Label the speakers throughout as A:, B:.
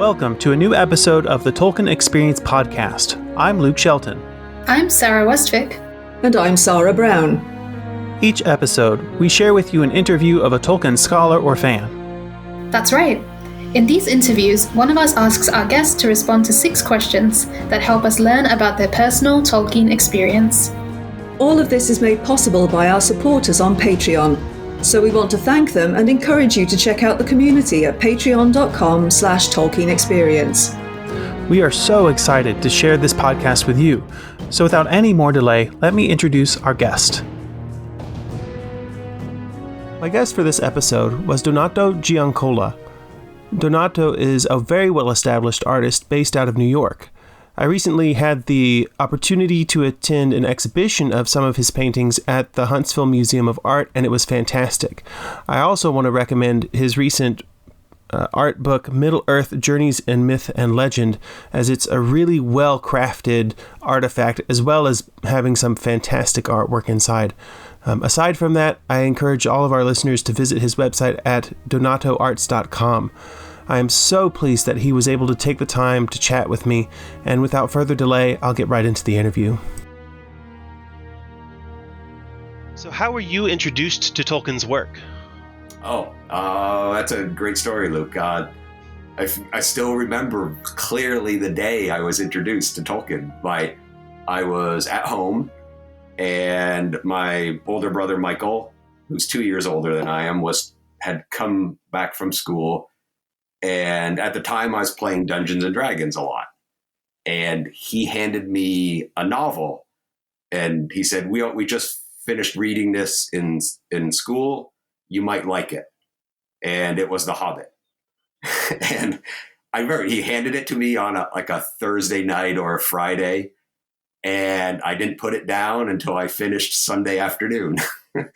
A: Welcome to a new episode of the Tolkien Experience podcast. I'm Luke Shelton.
B: I'm Sarah Westvick.
C: And I'm Sarah Brown.
A: Each episode, we share with you an interview of a Tolkien scholar or fan.
B: That's right. In these interviews, one of us asks our guests to respond to 6 questions that help us learn about their personal Tolkien experience.
C: All of this is made possible by our supporters on Patreon. So we want to thank them and encourage you to check out the community at patreon.com/Tolkien Experience.
A: We are so excited to share this podcast with you. So without any more delay, let me introduce our guest. My guest for this episode was Donato Giancola. Donato is a very well-established artist based out of New York. I recently had the opportunity to attend an exhibition of some of his paintings at the Huntsville Museum of Art, and it was fantastic. I also want to recommend his recent art book, Middle-earth: Journeys in Myth and Legend, as it's a really well-crafted artifact, as well as having some fantastic artwork inside. Aside from that, I encourage all of our listeners to visit his website at donatoarts.com. I am so pleased that he was able to take the time to chat with me, and without further delay, I'll get right into the interview. So how were you introduced to Tolkien's work?
D: That's a great story, Luke. I still remember clearly the day I was introduced to Tolkien. I was at home, and my older brother, Michael, who's 2 years older than I am, had come back from school. And at the time, I was playing Dungeons and Dragons a lot. And he handed me a novel. And he said, we just finished reading this in school. You might like it. And it was The Hobbit. And I remember he handed it to me on a Thursday night or a Friday. And I didn't put it down until I finished Sunday afternoon. and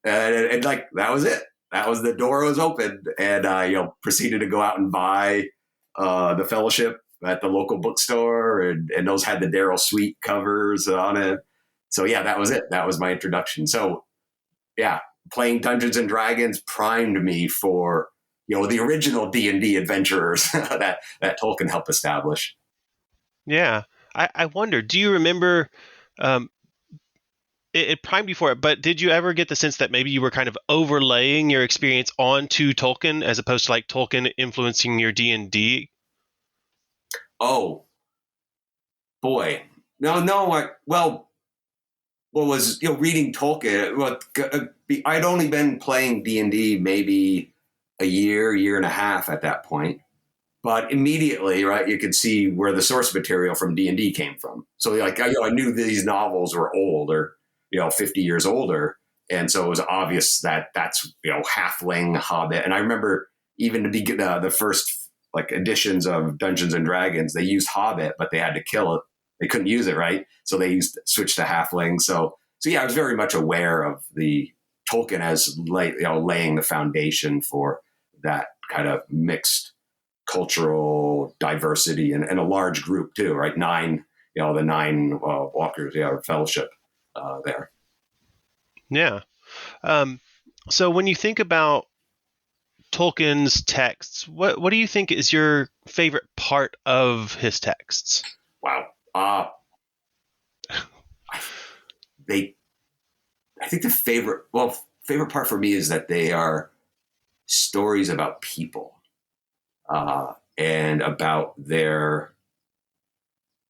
D: that was it. That was the door was open, and proceeded to go out and buy the Fellowship at the local bookstore, and those had the Darryl Sweet covers on it. So yeah, that was it. That was my introduction. So yeah, playing Dungeons and Dragons primed me for the original D&D adventurers that Tolkien helped establish.
A: Yeah, I wonder. Do you remember? It primed you for it, but did you ever get the sense that maybe you were kind of overlaying your experience onto Tolkien as opposed to Tolkien influencing your D&D?
D: Oh, boy. No. What was, reading Tolkien, I'd only been playing D&D maybe a year and a half at that point. But immediately, right, you could see where the source material from D&D came from. So I knew these novels were old, or 50 years older. And so it was obvious that that's, halfling, Hobbit. And I remember even to be the first editions of Dungeons and Dragons, they used Hobbit, but they had to kill it. They couldn't use it, right? So they switched to halfling. So yeah, I was very much aware of the Tolkien as laying the foundation for that kind of mixed cultural diversity and a large group too, right? The 9 walkers, Fellowship. There.
A: Yeah. So when you think about Tolkien's texts, what do you think is your favorite part of his texts?
D: Wow. I think the favorite part for me is that they are stories about people and about their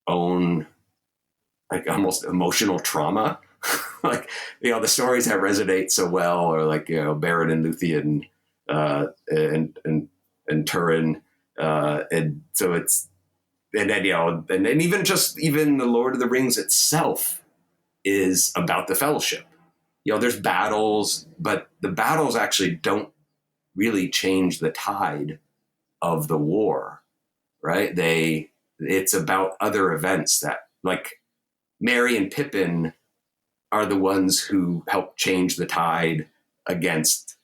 D: own almost emotional trauma. The stories that resonate so well are Beren and Luthien and Turin. And so it's, and then, and even the Lord of the Rings itself is about the Fellowship. There's battles, but the battles actually don't really change the tide of the war, right? It's about other events that Merry and Pippin are the ones who help change the tide against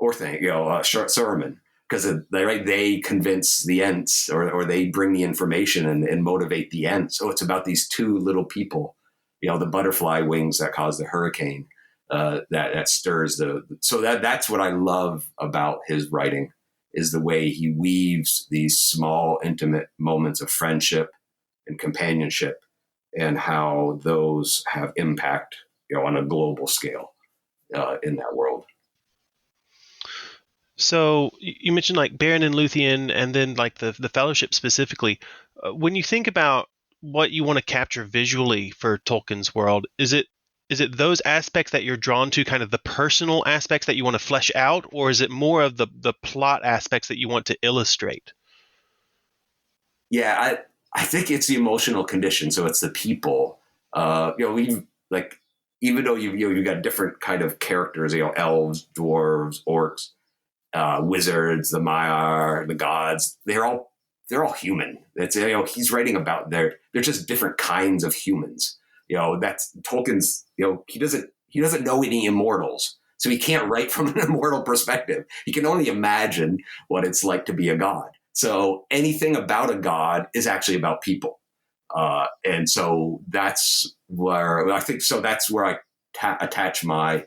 D: Orthanc, Saruman, because they convince the Ents, or they bring the information and motivate the Ents. So it's about these two little people, the butterfly wings that cause the hurricane, that stirs so that's what I love about his writing, is the way he weaves these small, intimate moments of friendship and companionship, and how those have impact, on a global scale in that world.
A: So you mentioned like Baron and Luthien, and then like the Fellowship specifically. When you think about what you want to capture visually for Tolkien's world, is it those aspects that you're drawn to, kind of the personal aspects that you want to flesh out, or is it more of the plot aspects that you want to illustrate?
D: Yeah, I think it's the emotional condition. So it's the people. We like, even though you've got different kind of characters, elves, dwarves, orcs, wizards, the Maiar, the gods. They're all human. It's he's writing about they're just different kinds of humans. That's Tolkien's. He doesn't know any immortals, so he can't write from an immortal perspective. He can only imagine what it's like to be a god. So anything about a god is actually about people, and so that's where I think. So that's where I attach my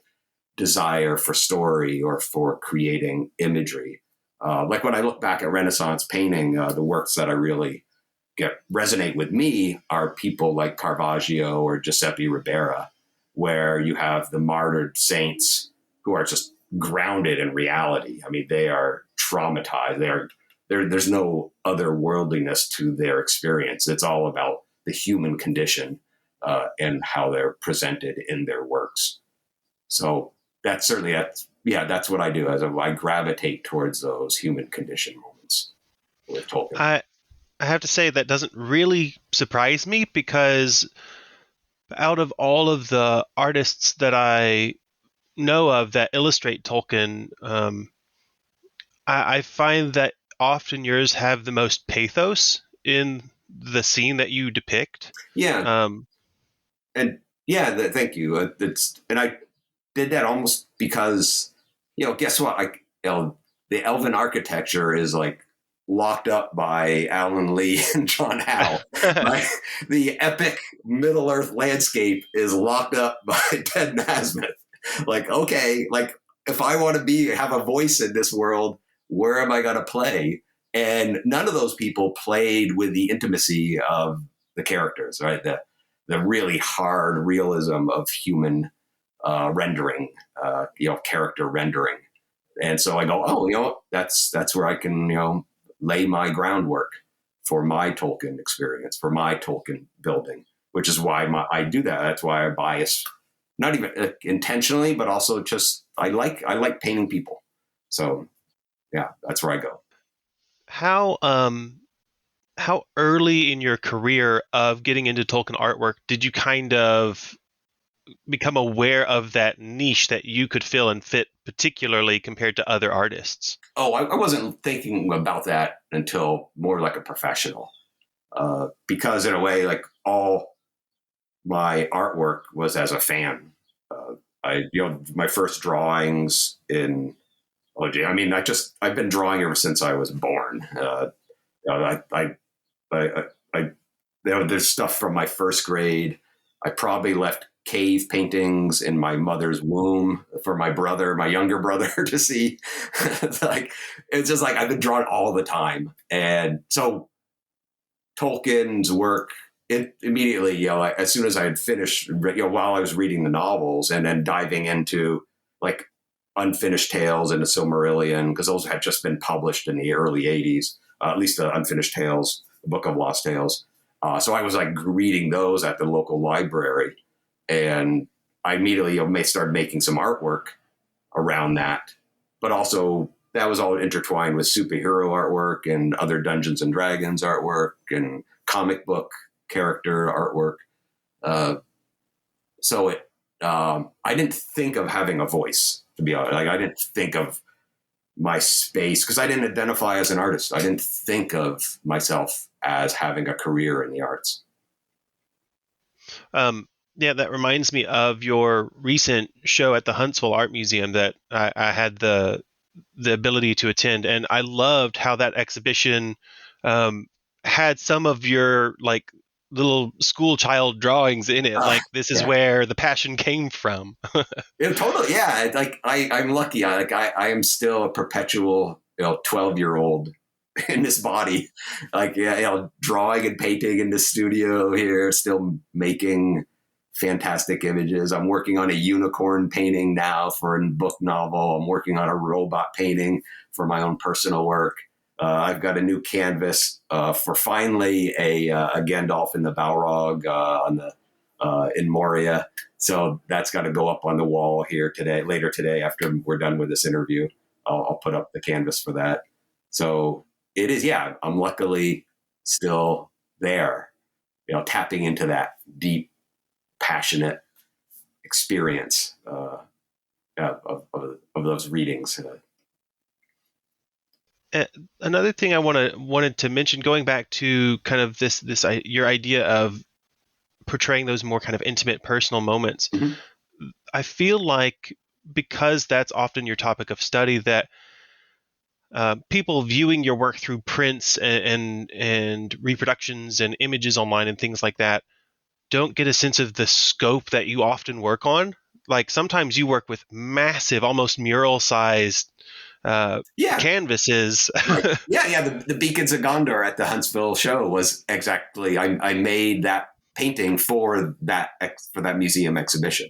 D: desire for story or for creating imagery. Like when I look back at Renaissance painting, the works that I really resonate with me are people like Caravaggio or Giuseppe Ribera, where you have the martyred saints who are just grounded in reality. I mean, they are traumatized. There's no otherworldliness to their experience. It's all about the human condition and how they're presented in their works. So that's what I do. I gravitate towards those human condition moments with Tolkien.
A: I have to say that doesn't really surprise me, because out of all of the artists that I know of that illustrate Tolkien, I find that often yours have the most pathos in the scene that you depict.
D: Yeah. And yeah, thank you. And I did that almost because, guess what? The elven architecture is like locked up by Alan Lee and John Howe. The epic Middle Earth landscape is locked up by Ted Nasmith. Like, okay, like if I want to have a voice in this world, where am I going to play? And none of those people played with the intimacy of the characters, right? The really hard realism of human rendering, character rendering. And so I go, that's where I can, lay my groundwork for my Tolkien experience, for my Tolkien building, which is why I do that. That's why I bias, not even intentionally, but also just I like painting people. So yeah, that's where I go.
A: How early in your career of getting into Tolkien artwork did you kind of become aware of that niche that you could fill and fit, particularly compared to other artists?
D: Oh, I wasn't thinking about that until more like a professional, because in a way, like all my artwork was as a fan. My first drawings in I've been drawing ever since I was born. There's stuff from my first grade. I probably left cave paintings in my mother's womb for my younger brother to see. It's just like I've been drawing all the time. And so Tolkien's work, it immediately, as soon as I had finished, while I was reading the novels and then diving into like Unfinished Tales and the Silmarillion, because those had just been published in the early 80s, at least the Unfinished Tales, the Book of Lost Tales. So I was like reading those at the local library, and I immediately started making some artwork around that. But also that was all intertwined with superhero artwork and other Dungeons and Dragons artwork and comic book character artwork. I didn't think of having a voice, to be honest. Like I didn't think of my space because I didn't identify as an artist. I didn't think of myself as having a career in the arts.
A: Yeah, that reminds me of your recent show at the Huntsville Art Museum that I had the ability to attend, and I loved how that exhibition had some of your like little school child drawings in it. Like this is where the passion came from.
D: Totally, yeah. Like I'm lucky. I am still a perpetual 12-year-old in this body, like, drawing and painting in the studio here, still making fantastic images. I'm working on a unicorn painting now for a book novel. I'm working on a robot painting for my own personal work. I've got a new canvas for finally a Gandalf in the Balrog in Moria. So that's got to go up on the wall here later today, after we're done with this interview. I'll put up the canvas for that. So it is, I'm luckily still there, tapping into that deep, passionate experience of those readings.
A: Another thing I wanted to mention, going back to kind of your idea of portraying those more kind of intimate, personal moments.
D: Mm-hmm.
A: I feel like, because that's often your topic of study, that people viewing your work through prints and reproductions and images online and things like that don't get a sense of the scope that you often work on. Like, sometimes you work with massive, almost mural-sized canvases.
D: Right. Yeah. The Beacons of Gondor at the Huntsville show was exactly, I made that painting for that museum exhibition.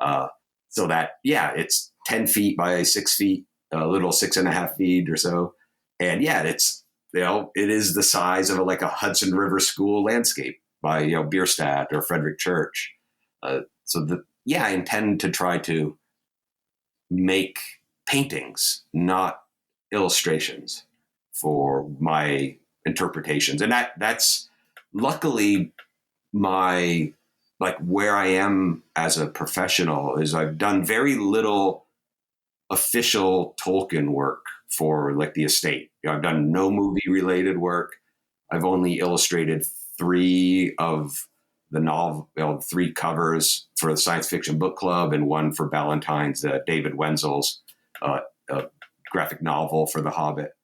D: So that, it's 10 feet by 6 feet, a little 6.5 feet or so. And it's, it is the size of like a Hudson River School landscape by, Bierstadt or Frederick Church. I intend to try to make paintings, not illustrations, for my interpretations. And that's luckily my, like, where I am as a professional is I've done very little official Tolkien work for like the estate. I've done no movie related work. I've only illustrated 3 of the novel, 3 covers for the Science Fiction Book Club, and 1 for Ballantyne's, David Wenzel's graphic novel for The Hobbit.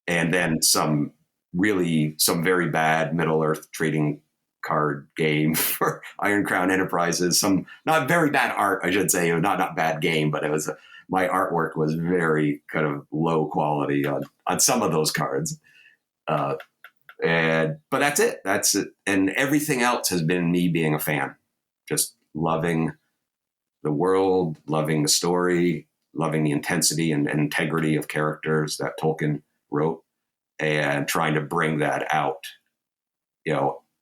D: And then some very bad Middle Earth trading card game for Iron Crown Enterprises. Some not very bad art, I should say. Not bad game, but it was my artwork was very kind of low quality on some of those cards. But that's it. And everything else has been me being a fan, just loving the world, loving the story, loving the intensity and integrity of characters that Tolkien wrote, and trying to bring that out,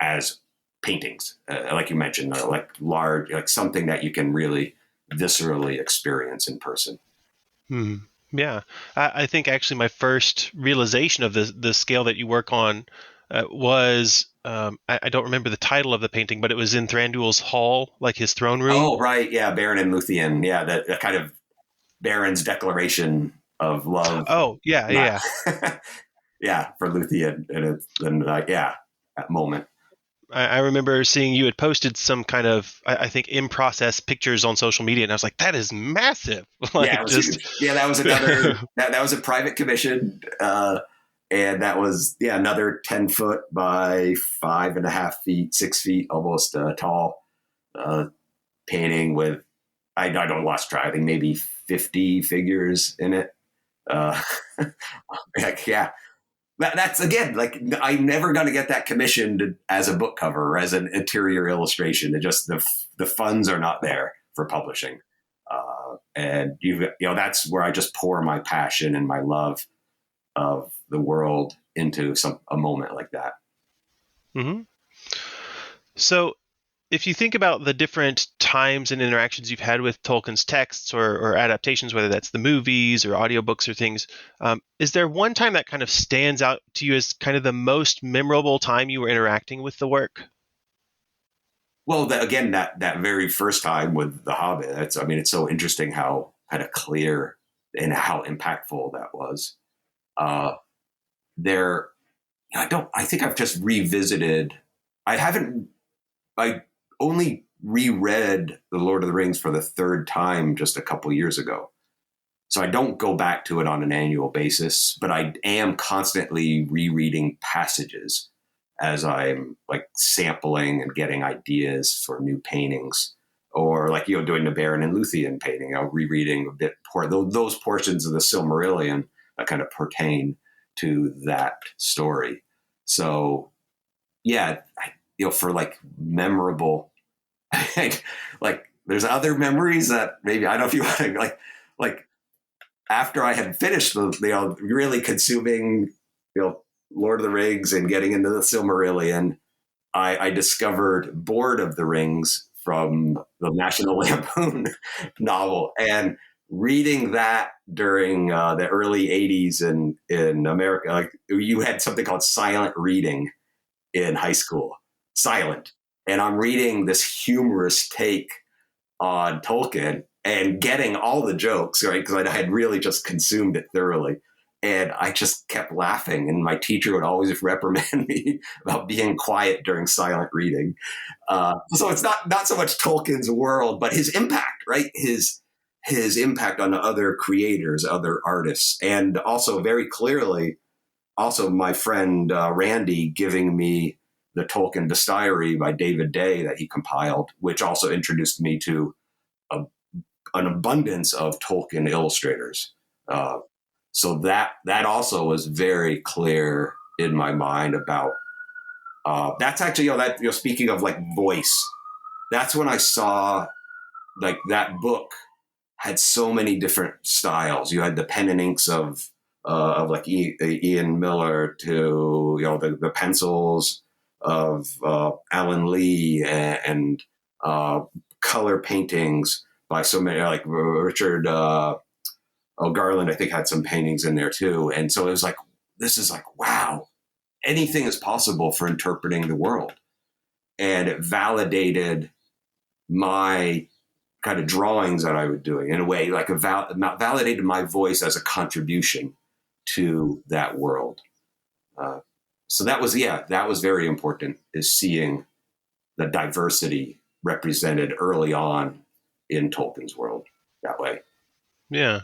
D: as paintings, like you mentioned, like large, like something that you can really viscerally experience in person.
A: Yeah, I think actually my first realization of the scale that you work on was, I don't remember the title of the painting, but it was in Thranduil's hall, like his throne room.
D: Oh, right. Yeah. Baron and Luthien. Yeah. The kind of Baron's declaration of love.
A: Oh, yeah. Yeah.
D: Yeah. For Luthien. And that moment.
A: I remember seeing you had posted some kind of, I think, in process pictures on social media, and I was like, that is massive.
D: That was another, that was a private commission. And that was, another 10 foot by 5.5 feet, 6 feet, almost tall painting with, I don't lost track, I think maybe 50 figures in it. That's again, like, I'm never going to get that commissioned as a book cover or as an interior illustration. It just, the funds are not there for publishing. And that's where I just pour my passion and my love of the world into a moment like that.
A: Mm-hmm. So if you think about the different times and interactions you've had with Tolkien's texts or adaptations, whether that's the movies or audiobooks or things, is there one time that kind of stands out to you as kind of the most memorable time you were interacting with the work?
D: Well, that very first time with The Hobbit, it's so interesting how kind of clear and how impactful that was. I think I've just revisited. I only reread The Lord of the Rings for the 3rd time just a couple years ago. So I don't go back to it on an annual basis, but I am constantly rereading passages as I'm like sampling and getting ideas for new paintings, or like, doing the Baron and Luthien painting, rereading a bit those portions of the Silmarillion that kind of pertain to that story. So yeah, for like memorable, like there's other memories that maybe, I don't know if you want to like after I had finished really consuming, Lord of the Rings and getting into the Silmarillion, I discovered Board of the Rings from the National Lampoon novel, and reading that during the early 80s in America, like you had something called silent reading in high school, silent. And I'm reading this humorous take on Tolkien and getting all the jokes, right? Because I had really just consumed it thoroughly. And I just kept laughing. And my teacher would always reprimand me about being quiet during silent reading. So it's not so much Tolkien's world, but his impact, right? His impact on other creators, other artists. And also very clearly, also my friend Randy giving me the Tolkien Bestiary by David Day that he compiled, which also introduced me to an abundance of Tolkien illustrators. So that also was very clear in my mind about that's actually, speaking of like voice, that's when I saw like that book had so many different styles. You had the pen and inks of like Ian Miller to the pencils of Alan Lee and color paintings by so many, like Richard Garland, I think, had some paintings in there too. And so it was like, this is like, wow, anything is possible for interpreting the world. And it validated my kind of drawings that I was doing in a way, like validated my voice as a contribution to that world. So that was very important, is seeing the diversity represented early on in Tolkien's world that way.
A: Yeah.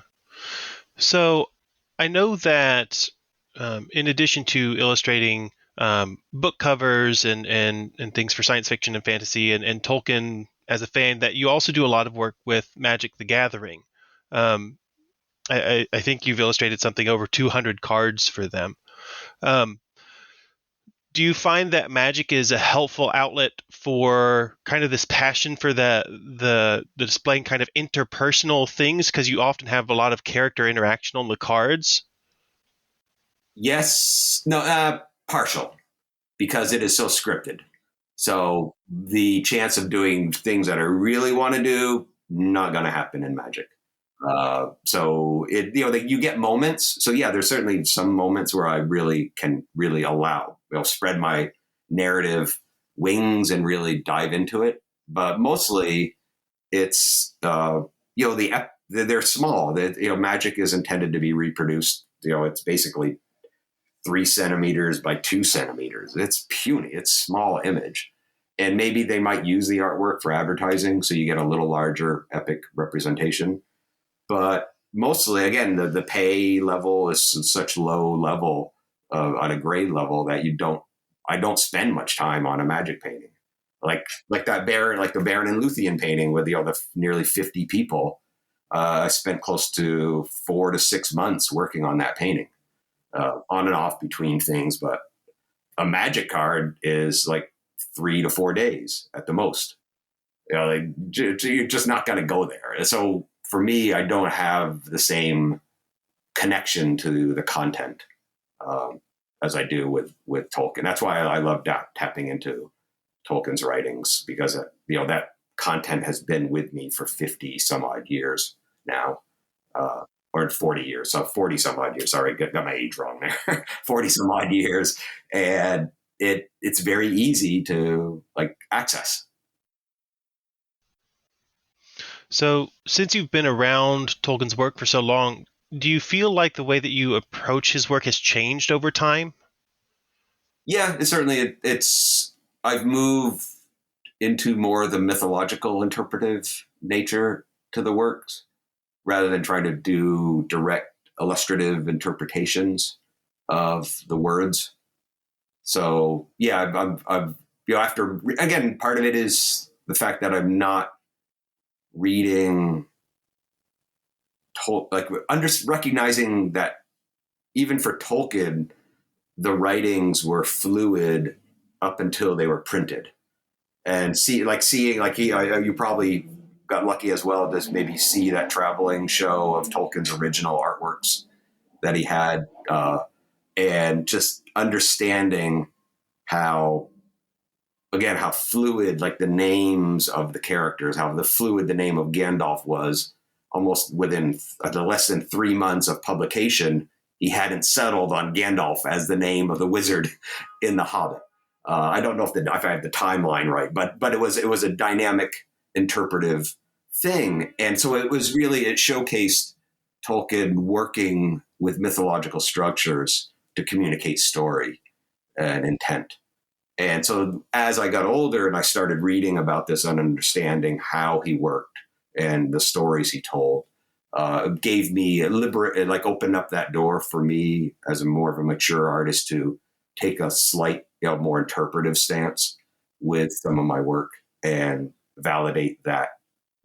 A: So I know that in addition to illustrating book covers and things for science fiction and fantasy and Tolkien as a fan, that you also do a lot of work with Magic the Gathering. I think you've illustrated something over 200 cards for them. Do you find that Magic is a helpful outlet for kind of this passion for the displaying kind of interpersonal things, because you often have a lot of character interaction on the cards?
D: Yes, no, partial, because it is so scripted. So the chance of doing things that I really want to do, not going to happen in Magic. So you get moments. So yeah, there's certainly some moments where I really can allow, spread my narrative wings and really dive into it. But mostly it's, they're small. Magic is intended to be reproduced. It's basically 3 centimeters by 2 centimeters. It's puny. It's small image. And maybe they might use the artwork for advertising, so you get a little larger epic representation. But mostly, again, the pay level is such low level on a grade level that I don't spend much time on a Magic painting. Like that Baron, like the Baron and Luthien painting with the nearly 50 people. I spent close to 4 to 6 months working on that painting, on and off between things. But a Magic card is like 3 to 4 days at the most. You're just not going to go there. So for me, I don't have the same connection to the content as I do with Tolkien. That's why I love tapping into Tolkien's writings, because that content has been with me for 50 some odd years now, or 40 years. So 40 some odd years. Sorry, got my age wrong there. 40 some odd years, and it's very easy to access.
A: So, since you've been around Tolkien's work for so long, do you feel like the way that you approach his work has changed over time?
D: Yeah, it's I've moved into more of the mythological interpretive nature to the works, rather than trying to do direct illustrative interpretations of the words. So yeah, I'm after, again, part of it is the fact that I'm not reading, recognizing that even for Tolkien, the writings were fluid up until they were printed. And seeing like you probably got lucky as well to maybe see that traveling show of Tolkien's original artworks that he had, and just understanding how fluid, like the names of the characters, how the fluid the name of Gandalf was. Almost within less than 3 months of publication, he hadn't settled on Gandalf as the name of the wizard in The Hobbit. I don't know if I have the timeline right, but it was a dynamic, interpretive thing, and so it showcased Tolkien working with mythological structures to communicate story and intent. And so as I got older and I started reading about this and understanding how he worked and the stories he told, gave me opened up that door for me as more of a mature artist to take a slight, more interpretive stance with some of my work and validate that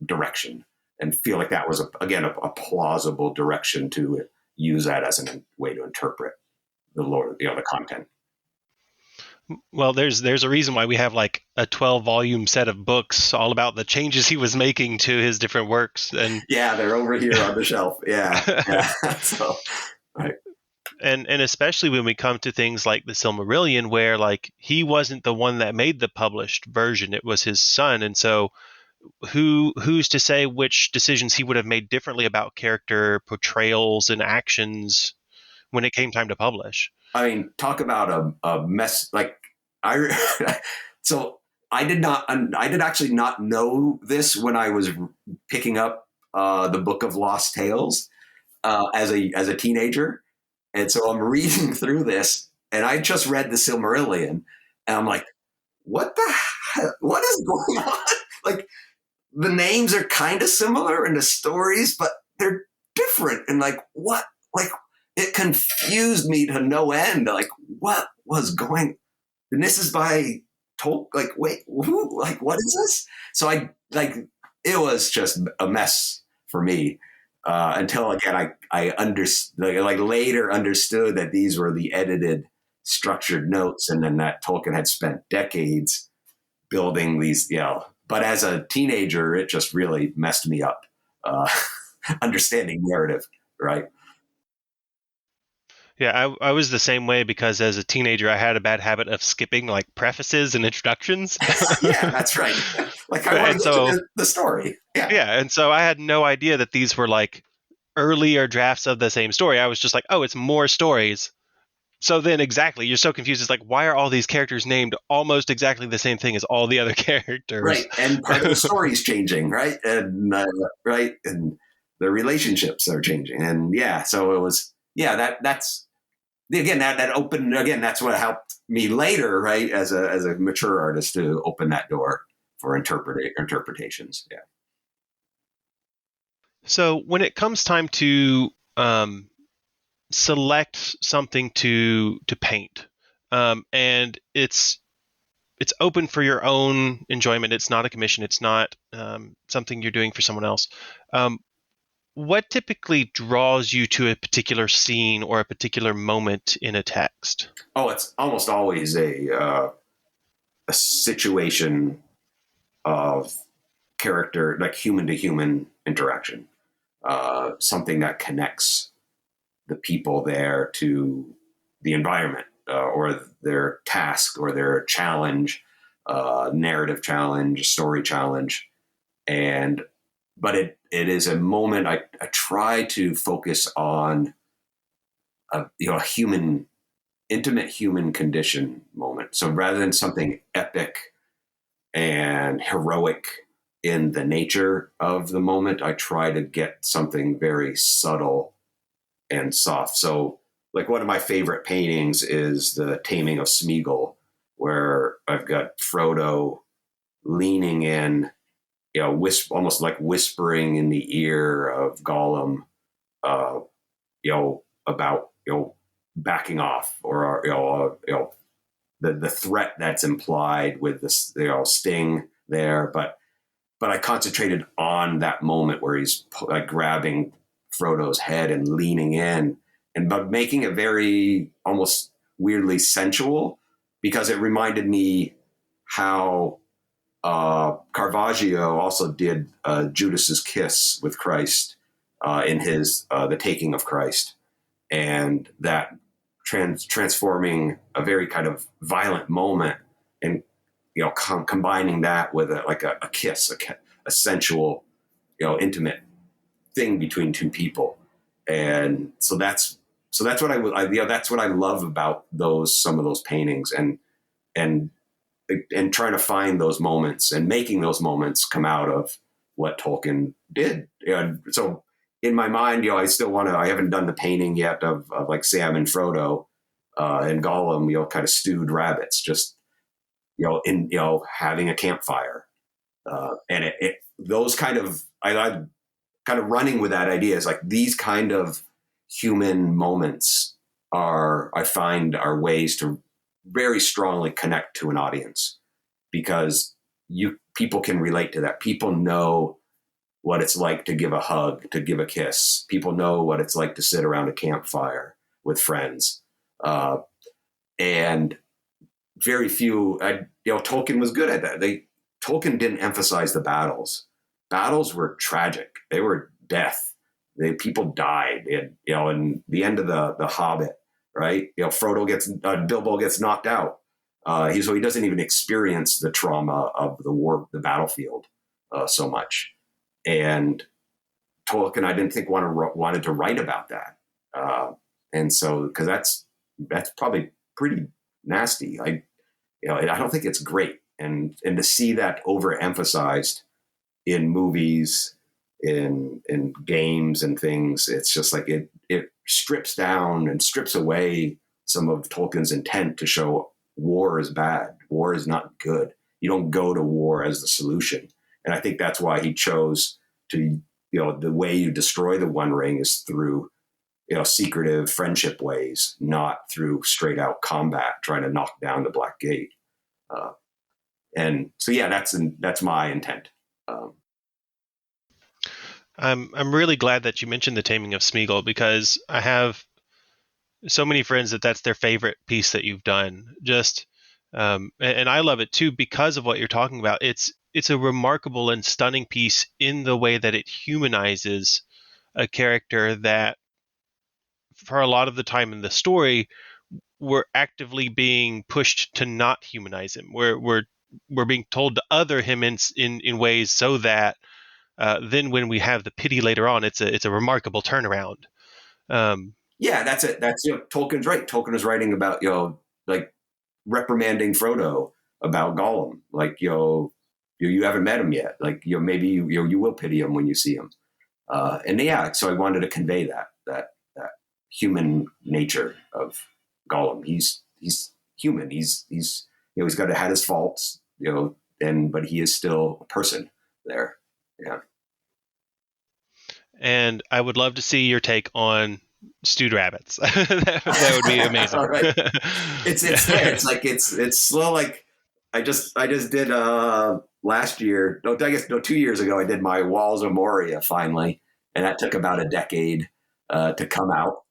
D: direction and feel like that was a plausible direction to use that as a way to interpret the content.
E: Well, there's a reason why we have like a 12-volume set of books all about the changes he was making to his different works. And
D: yeah, they're over here on the shelf. Yeah. So, right.
E: And especially when we come to things like the Silmarillion, where like he wasn't the one that made the published version, it was his son. And so who's to say which decisions he would have made differently about character portrayals and actions when it came time to publish?
D: I mean, talk about a mess. Like so I did actually not know this when I was picking up the Book of Lost Tales as a teenager. And so I'm reading through this and I just read the Silmarillion and I'm like, what is going on? Like the names are kind of similar and the stories, but they're different. And like, what, like, it confused me to no end. Like, what was going? And this is by Tolkien. Like, wait, who? Like, what is this? So it was just a mess for me until again I understood. Like later understood that these were the edited, structured notes, and then that Tolkien had spent decades building these. But as a teenager, it just really messed me up. Understanding narrative, right?
E: Yeah, I was the same way because as a teenager, I had a bad habit of skipping like prefaces and introductions.
D: Yeah, that's right. Like I wanted to get the story. Yeah.
E: Yeah, and so I had no idea that these were like earlier drafts of the same story. I was just like, oh, it's more stories. So then exactly, you're so confused. It's like, why are all these characters named almost exactly the same thing as all the other characters?
D: Right, and part of the story's changing, right? And right, and the relationships are changing. And yeah, so it was, that's again, that opened, again, that's what helped me later, right, as a mature artist to open that door for interpretations. Yeah.
E: So when it comes time to select something to paint, and it's open for your own enjoyment, it's not a commission, it's not something you're doing for someone else. What typically draws you to a particular scene or a particular moment in a text?
D: Oh, it's almost always a situation of character, like human to human interaction, something that connects the people there to the environment or their task or their challenge, narrative challenge, story challenge. But it is a moment I try to focus on a intimate human condition moment. So rather than something epic and heroic in the nature of the moment, I try to get something very subtle and soft. So like one of my favorite paintings is the Taming of Smeagol, where I've got Frodo leaning in, almost like whispering in the ear of Gollum, about, backing off or, the threat that's implied with this, sting there. But I concentrated on that moment where he's like grabbing Frodo's head and leaning in and but making it very almost weirdly sensual, because it reminded me how Caravaggio also did Judas's kiss with Christ in his The Taking of Christ, and that transforming a very kind of violent moment, and combining that with a kiss, a sensual, intimate thing between two people. And so that's what that's what I love about some of those paintings, and trying to find those moments and making those moments come out of what Tolkien did. And so in my mind, I still want to, I haven't done the painting yet of like Sam and Frodo and Gollum, kind of stewed rabbits, just, in, having a campfire. And those kind of, I kind of running with that idea is like these kind of human moments I find are ways to very strongly connect to an audience, because people can relate to that. People know what it's like to give a hug, to give a kiss. People know what it's like to sit around a campfire with friends. And very few, Tolkien was good at that. Tolkien didn't emphasize the battles. Battles were tragic. They were death. People died. In the end of the Hobbit, right? Bilbo gets knocked out. So he doesn't even experience the trauma of the war, the battlefield, so much. And Tolkien, I didn't think wanted to write about that. And so, because that's probably pretty nasty. I don't think it's great. And to see that overemphasized in movies, in games and things, it's just like it strips down and strips away some of Tolkien's intent to show war is bad. War is not good. You don't go to war as the solution. And I think that's why he chose to, the way you destroy the One Ring is through, secretive friendship ways, not through straight out combat, trying to knock down the Black Gate. And so, yeah, that's my intent.
E: I'm really glad that you mentioned The Taming of Smeagol, because I have so many friends that's their favorite piece that you've done. And I love it too because of what you're talking about. It's a remarkable and stunning piece in the way that it humanizes a character that, for a lot of the time in the story, we're actively being pushed to not humanize him. We're being told to other him in ways so that then when we have the pity later on, it's a remarkable turnaround.
D: Yeah, that's it. That's Tolkien's right. Tolkien is writing about like reprimanding Frodo about Gollum. Like you haven't met him yet. Like maybe you will pity him when you see him. And yeah, so I wanted to convey that human nature of Gollum. He's human. He's got to have his faults. But he is still a person there. Yeah.
E: And I would love to see your take on stewed rabbits. that would be amazing.
D: All right. It's there. It's like it's slow. Like I just did last year. No, I guess 2 years ago. I did my Walls of Moria finally, and that took about a decade to come out.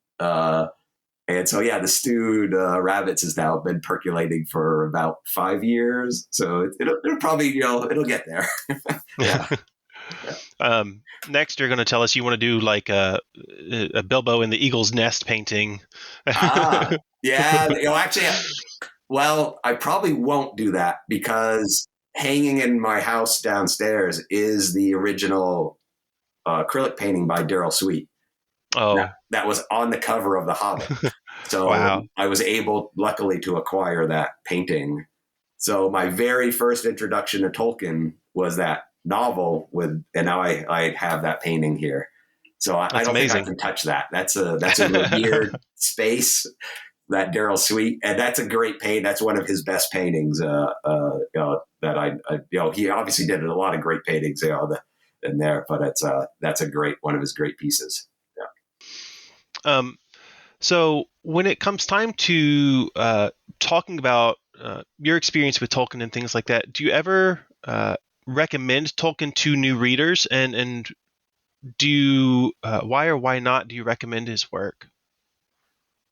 D: And so yeah, the stewed rabbits has now been percolating for about 5 years. So it'll probably it'll get there. Yeah.
E: Next, you're going to tell us you want to do like a Bilbo in the Eagle's Nest painting.
D: Yeah. Actually, well, I probably won't do that, because hanging in my house downstairs is the original acrylic painting by Daryl Sweet.
E: Oh,
D: that was on the cover of The Hobbit. So
E: wow.
D: I was able, luckily, to acquire that painting. So my very first introduction to Tolkien was that novel and now I have that painting here. So I don't think I can touch that. That's a weird space, that Daryl Sweet, and that's a great paint. That's one of his best paintings. That he obviously did a lot of great paintings in there, but that's a great one of his great pieces. Yeah.
E: So when it comes time to talking about your experience with Tolkien and things like that, do you ever recommend Tolkien to new readers, and do you, why or why not do you recommend his work?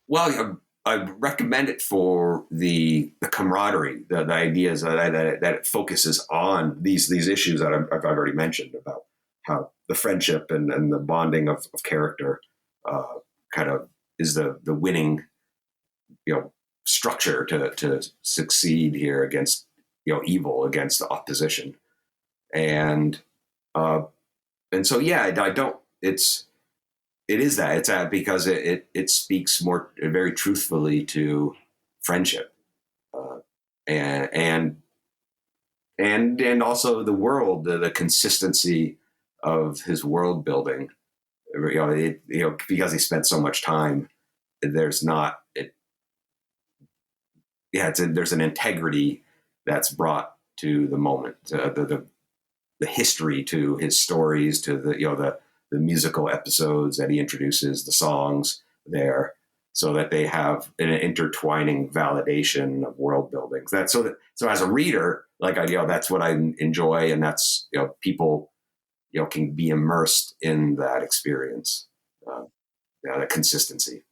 D: Well, I recommend it for the camaraderie, the ideas that it focuses on these issues that I've already mentioned about how the friendship and the bonding of character kind of is the winning, structure to succeed here against evil, against the opposition, and uh, so yeah, I don't. It is that it's that because it speaks more very truthfully to friendship, uh, and and also the world, the consistency of his world building. Because he spent so much time. There's not it. Yeah, there's an integrity that's brought to the moment, the history to his stories, to the musical episodes that he introduces, the songs there, so that they have an intertwining validation of world building. So as a reader, that's what I enjoy, and that's people can be immersed in that experience, the consistency.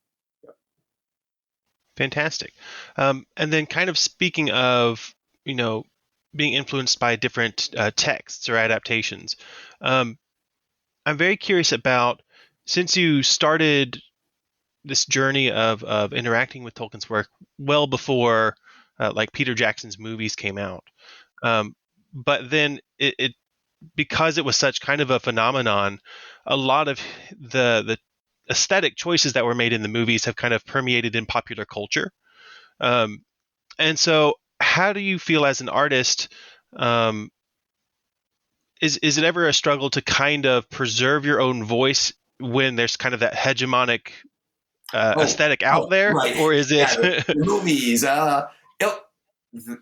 E: Fantastic. And then, kind of speaking of, being influenced by different texts or adaptations, um, I'm very curious about, since you started this journey of interacting with Tolkien's work well before like Peter Jackson's movies came out. But then it because it was such kind of a phenomenon, a lot of the aesthetic choices that were made in the movies have kind of permeated in popular culture. Um, and so, how do you feel as an artist? Um, is it ever a struggle to kind of preserve your own voice when there's kind of that hegemonic aesthetic out there,
D: Right.
E: or is
D: Yeah,
E: it?
D: the movies.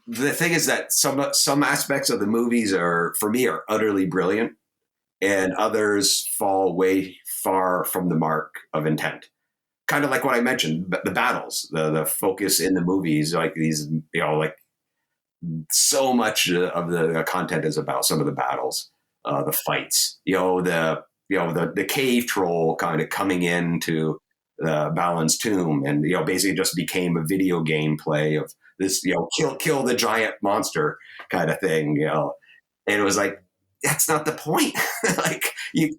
D: The thing is that some aspects of the movies for me are utterly brilliant, and others fall way far from the mark of intent. Kind of like what I mentioned, the battles, the focus in the movies, like these, like so much of the content is about some of the battles, the fights, the cave troll kind of coming into Balin's tomb, and basically just became a video game play of this, kill the giant monster kind of thing, and it was like, that's not the point.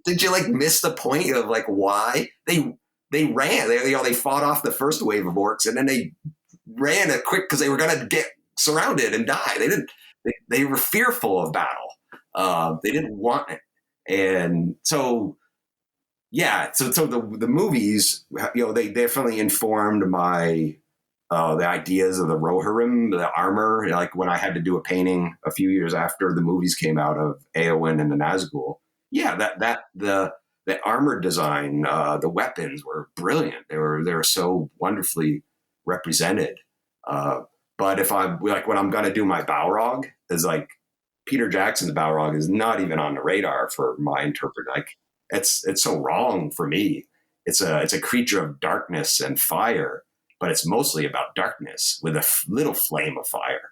D: Did you miss the point of why they ran? They fought off the first wave of orcs, and then they ran it quick because they were going to get surrounded and die. They didn't. They were fearful of battle. They didn't want it, and so yeah. So the movies, they definitely informed my the ideas of the Rohirrim, the armor. Like when I had to do a painting a few years after the movies came out of Eowyn and the Nazgul. Yeah, the armor design, the weapons were brilliant. They were so wonderfully represented. But if I'm when I'm going to do my Balrog, is Peter Jackson's Balrog is not even on the radar for my interpret. It's so wrong for me. It's a creature of darkness and fire, but it's mostly about darkness with a little flame of fire.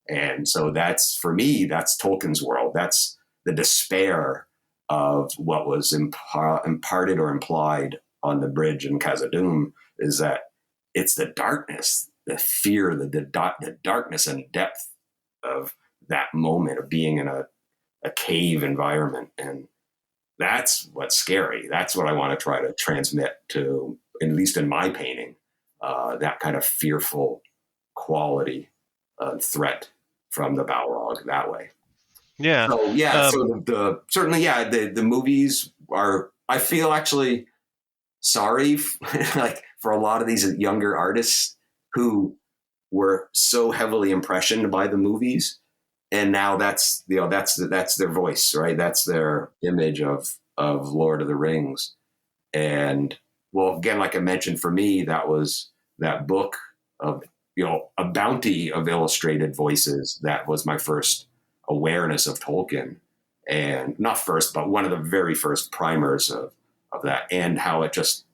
D: And so that's, for me, that's Tolkien's world. That's the despair of what was imparted or implied on the bridge in Khazad-dûm, is that it's the darkness, the fear, the darkness and depth of that moment of being in a cave environment. And that's what's scary. That's what I want to try to transmit to, at least in my painting, that kind of fearful quality, threat from the Balrog that way.
E: Yeah.
D: So yeah, so certainly, yeah, the movies are. I feel actually sorry, for a lot of these younger artists who were so heavily impressioned by the movies, and now that's their voice, right? That's their image of Lord of the Rings. And well, again, like I mentioned, for me, that was that book of a bounty of illustrated voices. That was my first awareness of Tolkien, and not first, but one of the very first primers of that, and how it just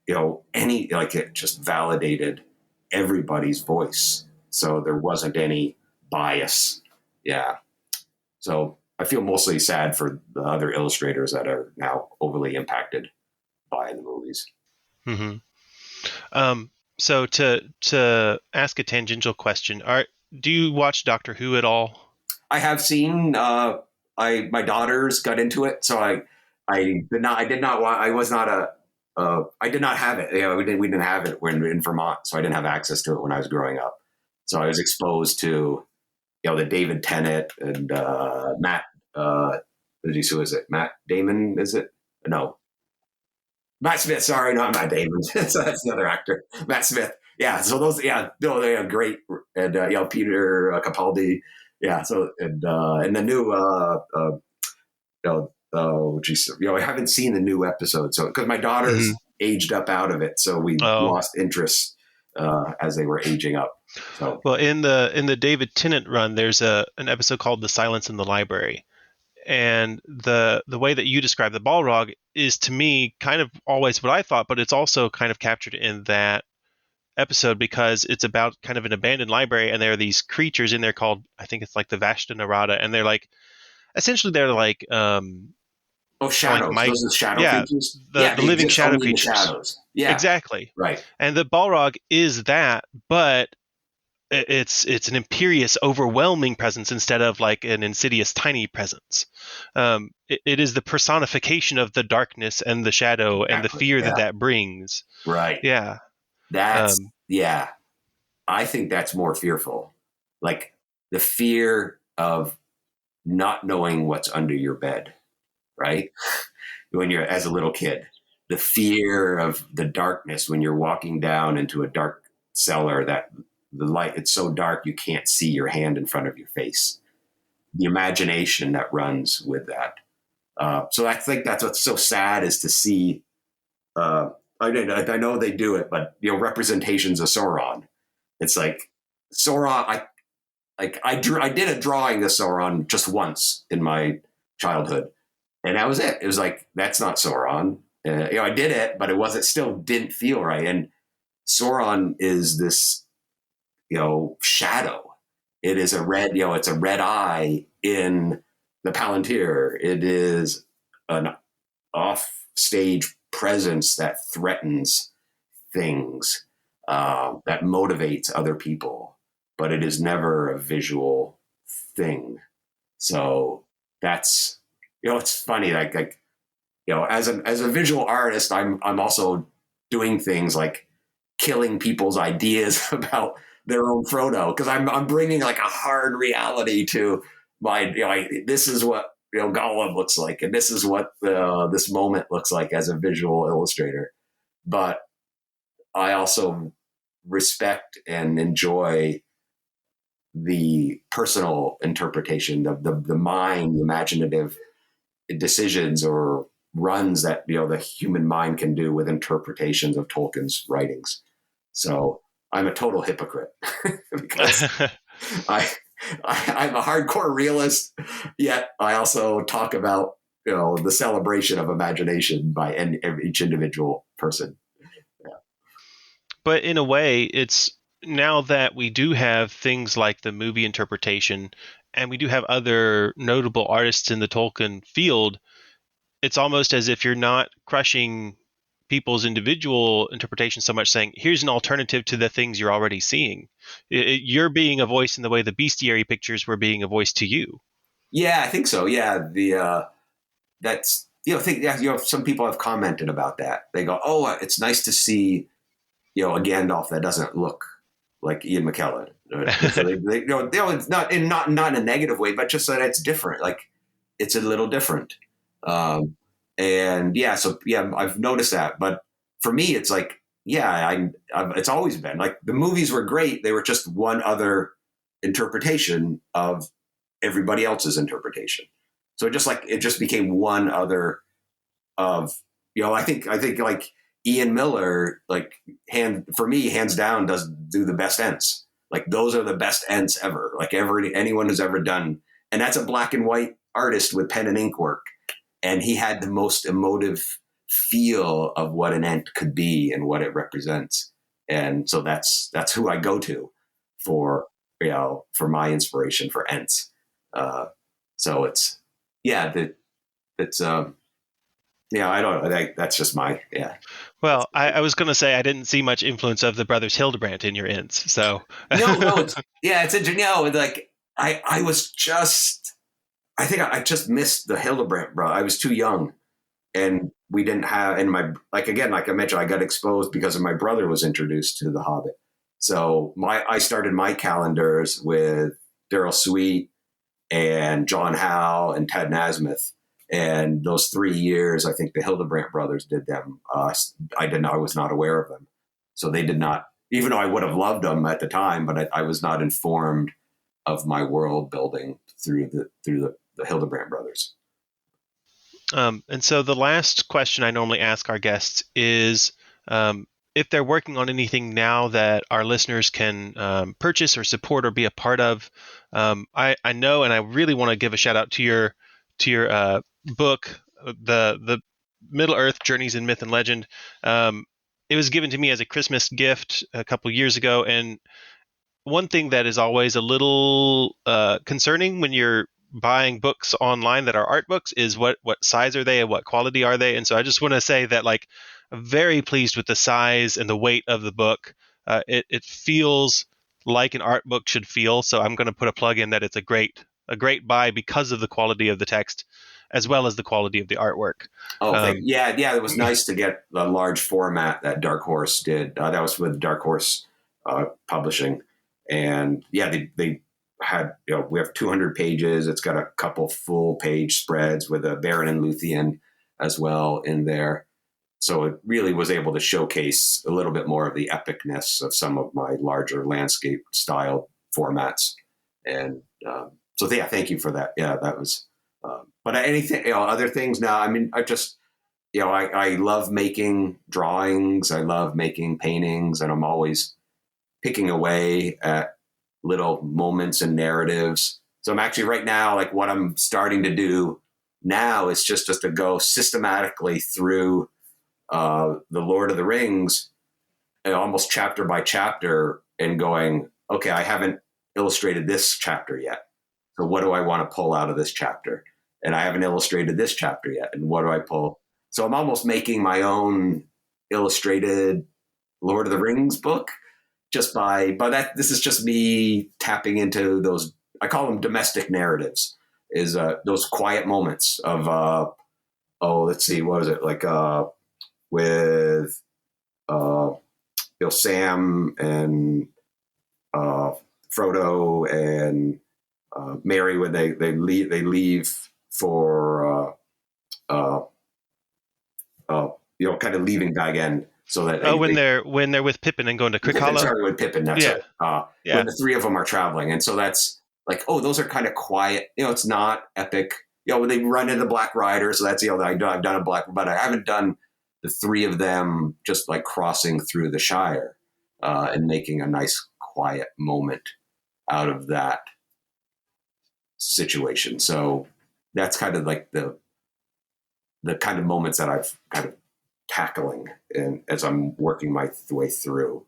D: it just validated everybody's voice, so there wasn't any bias. Yeah, so I feel mostly sad for the other illustrators that are now overly impacted by the movies.
E: Mm-hmm. So to ask a tangential question, do you watch Doctor Who at all?
D: I have seen. My daughters got into it, so I did not. I did not want. I was not a. I did not have it. We didn't have it. We're in Vermont, so I didn't have access to it when I was growing up. So I was exposed to the David Tennant and Matt. Who is it? Matt Damon? Is it? No, Matt Smith. Sorry, not Matt Damon. So that's the other actor, Matt Smith. Yeah. So those. Yeah. No, they are great. And Peter Capaldi. Yeah. So and the new geez, I haven't seen the new episode, so because my daughters aged up out of it, so we lost interest as they were aging up. So
E: well, in the David Tennant run, there's an episode called "The Silence in the Library," and the way that you describe the Balrog is to me kind of always what I thought, but it's also kind of captured in that episode because it's about kind of an abandoned library, and there are these creatures in there called, I think it's like the Vashta Narada, and they're like essentially they're like
D: shadows.
E: Like
D: those are the shadow
E: yeah,
D: creatures.
E: the
D: They
E: living
D: exist
E: shadow
D: only in the
E: creatures.
D: shadows. Yeah,
E: Exactly.
D: right.
E: And the Balrog is that, but it's an imperious, overwhelming presence instead of like an insidious, tiny presence. It is the personification of the darkness and the shadow and the
D: Exactly.
E: fear
D: Yeah.
E: that brings.
D: Right.
E: Yeah.
D: That's yeah. I think that's more fearful. Like the fear of not knowing what's under your bed, right? When you're as a little kid, the fear of the darkness when you're walking down into a dark cellar that the light, it's so dark you can't see your hand in front of your face. The imagination that runs with that. So I think that's what's so sad is to see. Uh, I know they do it, but representations of Sauron. It's like Sauron. I did a drawing of Sauron just once in my childhood, and that was it. It was like that's not Sauron. I did it, but it wasn't. Still didn't feel right. And Sauron is this shadow. It is a red. It's a red eye in the Palantir. It is an off-stage presence that threatens things, that motivates other people, but it is never a visual thing. So that's it's funny. Like as a visual artist, I'm also doing things like killing people's ideas about their own Frodo because I'm bringing like a hard reality to my this is what Gollum looks like, and this is what this moment looks like as a visual illustrator. But I also respect and enjoy the personal interpretation of the mind, the imaginative decisions or runs that the human mind can do with interpretations of Tolkien's writings. So I'm a total hypocrite because I I'm a hardcore realist, yet I also talk about the celebration of imagination by each individual person. Yeah.
E: But in a way, it's now that we do have things like the movie interpretation and we do have other notable artists in the Tolkien field, it's almost as if you're not crushing people's individual interpretation so much, saying, here's an alternative to the things you're already seeing. You're being a voice in the way the bestiary pictures were being a voice to you.
D: Yeah, I think so. Yeah, that's some people have commented about that. They go, "Oh, it's nice to see a Gandalf that doesn't look like Ian McKellen." So it's not in a negative way, but just that it's different. Like it's a little different. And I've noticed that. But for me, it's like, it's always been like the movies were great. They were just one other interpretation of everybody else's interpretation. So it just became one other of, I think like Ian Miller, like for me, hands down does do the best Ents. Like those are the best Ents ever. Like anyone who's ever done. And that's a black and white artist with pen and ink work. And he had the most emotive feel of what an Ent could be and what it represents. And so that's who I go to for my inspiration for Ents. So it's, yeah, it's Yeah, I don't. That's just my
E: Well, I was going to say I didn't see much influence of the brothers Hildebrandt in your ends. So
D: No, it's interesting. No, like I was just I think I just missed the Hildebrandt, bro. I was too young, and we didn't have. And my again, like I mentioned, I got exposed because of my brother was introduced to The Hobbit. So I started my calendars with Daryl Sweet and John Howe and Ted Nasmith. And those 3 years, I think the Hildebrandt brothers did them. I was not aware of them. So they did not, even though I would have loved them at the time, but I was not informed of my world building through the Hildebrandt brothers.
E: And so the last question I normally ask our guests is if they're working on anything now that our listeners can purchase or support or be a part of. I know, and I really want to give a shout out to your book, the Middle Earth Journeys in Myth and Legend. It was given to me as a Christmas gift a couple years ago, and one thing that is always a little concerning when you're buying books online that are art books is what size are they and what quality are they. And so I just want to say that, like, I'm very pleased with the size and the weight of the book. It feels like an art book should feel. So I'm going to put a plug in that it's a great buy because of the quality of the text as well as the quality of the artwork.
D: Yeah. It was nice to get the large format that Dark Horse did. That was with Dark Horse Publishing. And yeah, they had, we have 200 pages. It's got a couple full page spreads with a Baron and Luthien as well in there. So it really was able to showcase a little bit more of the epicness of some of my larger landscape style formats. And so yeah, thank you for that. Yeah, that was, but anything, other things now, I mean, I love making drawings. I love making paintings, and I'm always picking away at little moments and narratives. So I'm actually right now, like what I'm starting to do now is just to go systematically through the Lord of the Rings, almost chapter by chapter, and going, okay, I haven't illustrated this chapter yet. So what do I want to pull out of this chapter? And I haven't illustrated this chapter yet. And what do I pull? So I'm almost making my own illustrated Lord of the Rings book this is just me tapping into those, I call them domestic narratives, is those quiet moments of, let's see, what is it? Like with Sam and Frodo and Mary when they leave for kind of leaving Bag End, so that
E: when they're with Pippin and going to Crick Hollow.
D: Sorry, with Pippin. That's
E: yeah.
D: Right. When the three of them are traveling, and so that's like, those are kind of quiet. It's not epic. When they run into Black Rider, so that's I've done a Black, but I haven't done the three of them just like crossing through the Shire and making a nice quiet moment out of that situation. So that's kind of like the kind of moments that I've kind of tackling, and as I'm working my way through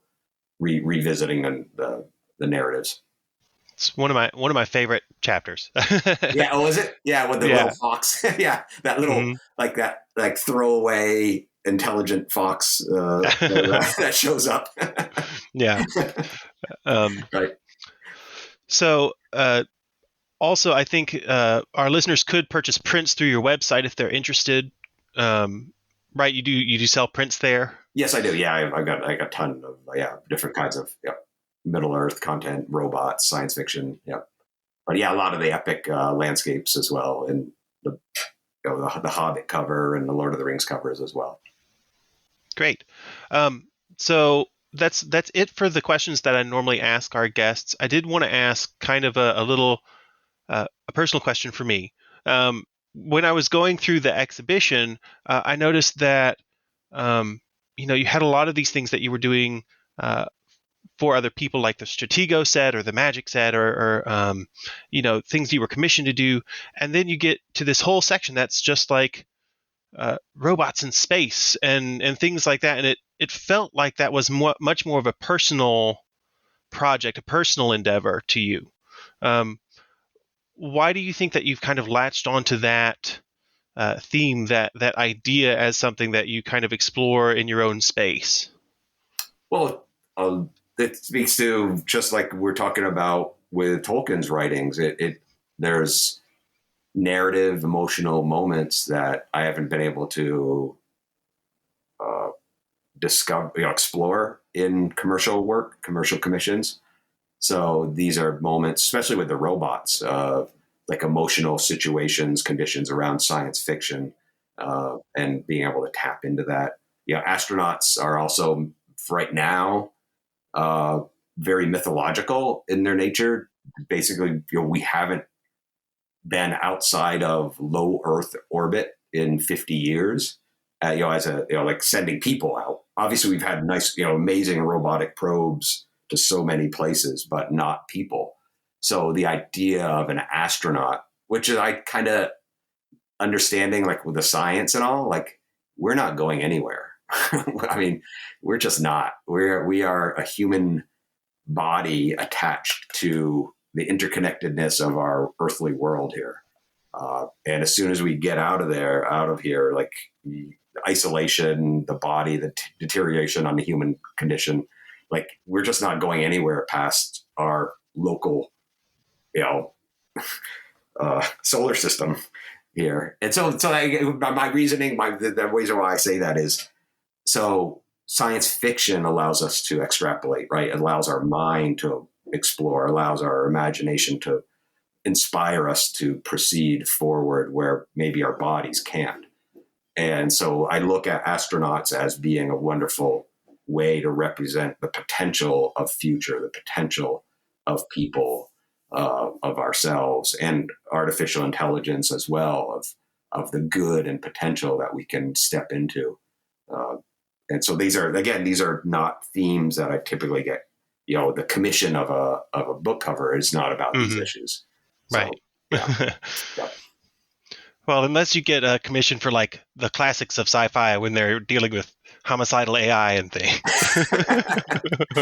D: revisiting the narratives.
E: It's one of my favorite chapters.
D: Yeah. Oh, is it? Yeah. With the little fox. Yeah. That little, like throwaway intelligent fox that shows up.
E: Yeah.
D: Right.
E: So, also, I think our listeners could purchase prints through your website if they're interested. Right? You do sell prints there?
D: Yes, I do. Yeah, I've got a ton of different kinds of Middle Earth content, robots, science fiction. Yeah, but yeah, a lot of the epic landscapes as well, and the Hobbit cover and the Lord of the Rings covers as well.
E: Great. So that's it for the questions that I normally ask our guests. I did want to ask kind of a little a personal question for me. When I was going through the exhibition, I noticed that you had a lot of these things that you were doing for other people, like the Stratego set or the Magic set, or things you were commissioned to do, and then you get to this whole section that's just like robots in space and things like that, and it felt like that was much more of a personal project, a personal endeavor to you. Why do you think that you've kind of latched onto that theme, that idea, as something that you kind of explore in your own space?
D: Well, it speaks to, just like we're talking about with Tolkien's writings, there's narrative, emotional moments that I haven't been able to explore in commercial work, commercial commissions. So these are moments, especially with the robots, like emotional situations, conditions around science fiction, and being able to tap into that. Astronauts are also right now very mythological in their nature. Basically, we haven't been outside of low Earth orbit in 50 years. As a like sending people out. Obviously, we've had nice, amazing robotic probes to so many places, but not people. So the idea of an astronaut, which is I kind of understanding, like with the science and all, like we're not going anywhere. I mean, we're just not. We are a human body attached to the interconnectedness of our earthly world here. And as soon as we get out of here, like the isolation, the body, the deterioration on the human condition, like we're just not going anywhere past our local, solar system here. And so my reasoning, the reason why I say that is, so science fiction allows us to extrapolate, right? It allows our mind to explore, allows our imagination to inspire us to proceed forward where maybe our bodies can't. And so I look at astronauts as being a wonderful way to represent the potential of future, the potential of people, of ourselves, and artificial intelligence as well, of the good and potential that we can step into. And so these are not themes that I typically get. The commission of a book cover is not about these issues. So,
E: Right.
D: Yeah.
E: Well, unless you get a commission for like the classics of sci-fi when they're dealing with homicidal AI and things.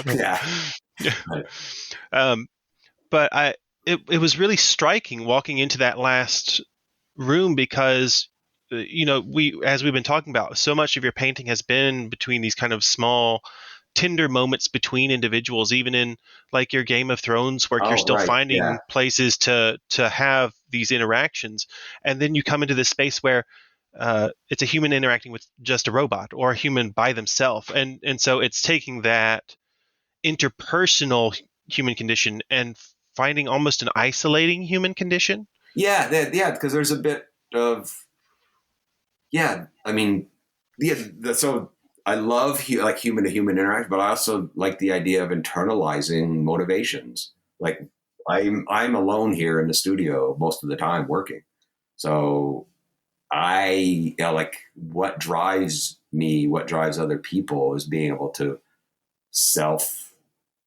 D: Yeah.
E: But it was really striking walking into that last room because as we've been talking about, so much of your painting has been between these kind of small tender moments between individuals, even in like your Game of Thrones work. You're still finding places to have these interactions, and then you come into this space where it's a human interacting with just a robot, or a human by themselves, and so it's taking that interpersonal human condition and finding almost an isolating human condition.
D: Because there's a bit of so I love like human to human interaction, but I also like the idea of internalizing motivations. Like I'm alone here in the studio most of the time working. So I like what drives me, what drives other people is being able to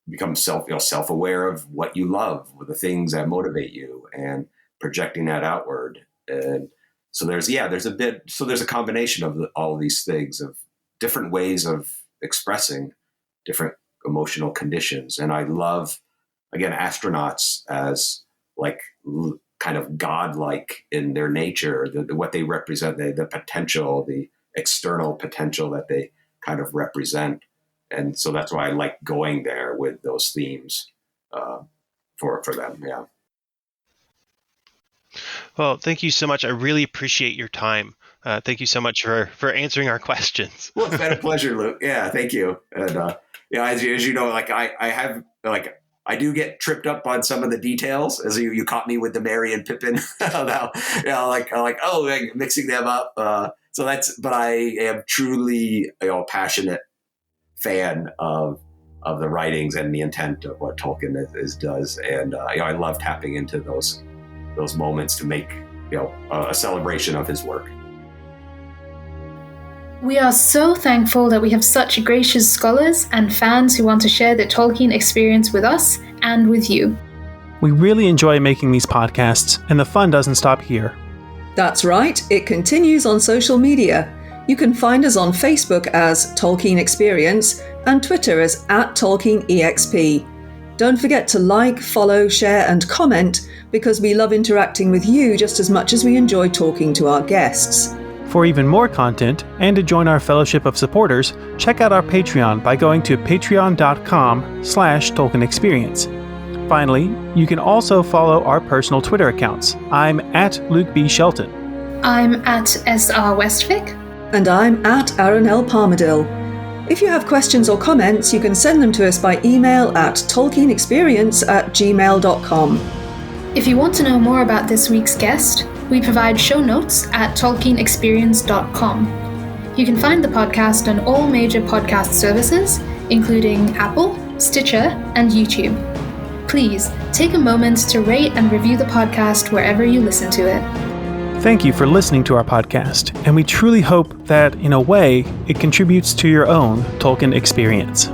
D: become self-aware of what you love, the things that motivate you, and projecting that outward. And so there's a combination of all of these things, of different ways of expressing different emotional conditions. And I love, again, astronauts as like kind of godlike in their nature, what they represent, the potential, the external potential that they kind of represent. And so that's why I like going there with those themes for them. Yeah.
E: Well, thank you so much. I really appreciate your time. Thank you so much for answering our questions.
D: Well, it's been a pleasure, Luke. Yeah, thank you. And as you know, like I have, like I do get tripped up on some of the details, as you caught me with the Merry and Pippin. Mixing them up. But I am truly passionate fan of the writings and the intent of what Tolkien does, and I love tapping into those moments to make a celebration of his work.
B: We are so thankful that we have such gracious scholars and fans who want to share their Tolkien experience with us and with you.
A: We really enjoy making these podcasts, and the fun doesn't stop here.
C: That's right, it continues on social media. You can find us on Facebook as Tolkien Experience and Twitter as @TolkienEXP. Don't forget to like, follow, share, and comment, because we love interacting with you just as much as we enjoy talking to our guests.
A: For even more content and to join our fellowship of supporters, check out our Patreon by going to patreon.com/TolkienExperience. Finally, you can also follow our personal Twitter accounts. I'm at Luke B. Shelton.
B: I'm at SR Westvic.
C: And I'm at Aaron L. Palmadill. If you have questions or comments, you can send them to us by email at tolkienexperience@gmail.com.
B: If you want to know more about this week's guest, we provide show notes at tolkienexperience.com. You can find the podcast on all major podcast services, including Apple, Stitcher, and YouTube. Please take a moment to rate and review the podcast wherever you listen to it.
A: Thank you for listening to our podcast, and we truly hope that, in a way, it contributes to your own Tolkien experience.